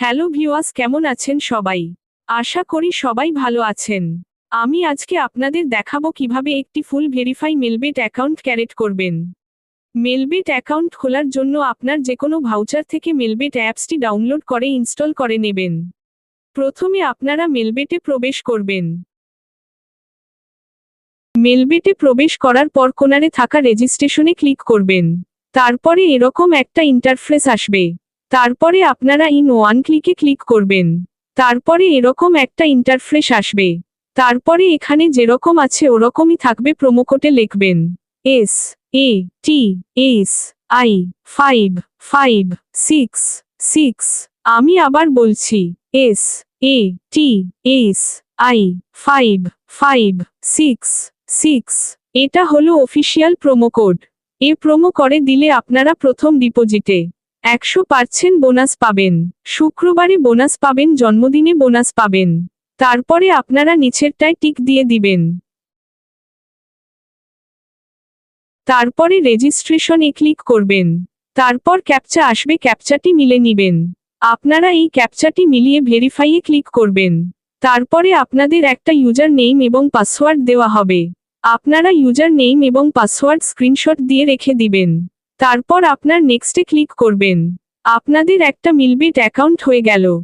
Hello viewers, কেমন আছেন সবাই? আশা করি সবাই ভালো আছেন। আমি আজকে আপনাদের দেখাবো কিভাবে একটি ফুল ভেরিফাই মেলবেট অ্যাকাউন্ট ক্রিয়েট করবেন। মেলবেট অ্যাকাউন্ট খোলার জন্য আপনার যেকোনো ভাউচার থেকে মেলবেট অ্যাপসটি ডাউনলোড করে ইনস্টল করে নেবেন। প্রথমে আপনারা মেলবেটে প্রবেশ করবেন। মেলবেটে প্রবেশ করার পর কোণারে থাকা রেজিস্ট্রেশনে ক্লিক করবেন। তারপরে এরকম একটা ইন্টারফেস আসবে। তারপরে আপনারা ইন ওয়ান ক্লিকে ক্লিক করবেন। তারপরে এরকম একটা ইন্টারফেস আসবে। তারপরে এখানে যেরকম আছে ওরকমই থাকবে, প্রোমো কোডে লিখবেন SATI556। আমি আবার বলছি SATI556। এটা হলো অফিসিয়াল প্রোমো কোড। এ প্রোমো করে দিলে আপনারা প্রথম ডিপোজিটে 100% বোনাস পাবেন। শুক্রবারে বোনাস পাবেন, জন্মদিনে বোনাস পাবেন। তারপরে আপনারা নিচেরটায় টিক দিয়ে দিবেন। তারপরে রেজিস্ট্রেশনে ক্লিক করবেন। তারপর ক্যাপচা আসবে, ক্যাপচাটি মিলে নিবেন। আপনারা এই ক্যাপচাটি মিলিয়ে ভেরিফাইয়ে ক্লিক করবেন। তারপরে আপনাদের একটা ইউজার নেম এবং পাসওয়ার্ড দেওয়া হবে। আপনারা ইউজার নেম এবং পাসওয়ার্ড স্ক্রিনশট দিয়ে রেখে দিবেন। তারপর আপনার নেক্সটে ক্লিক করবেন। আপনাদের একটা মেলবেট অ্যাকাউন্ট হয়ে গেল।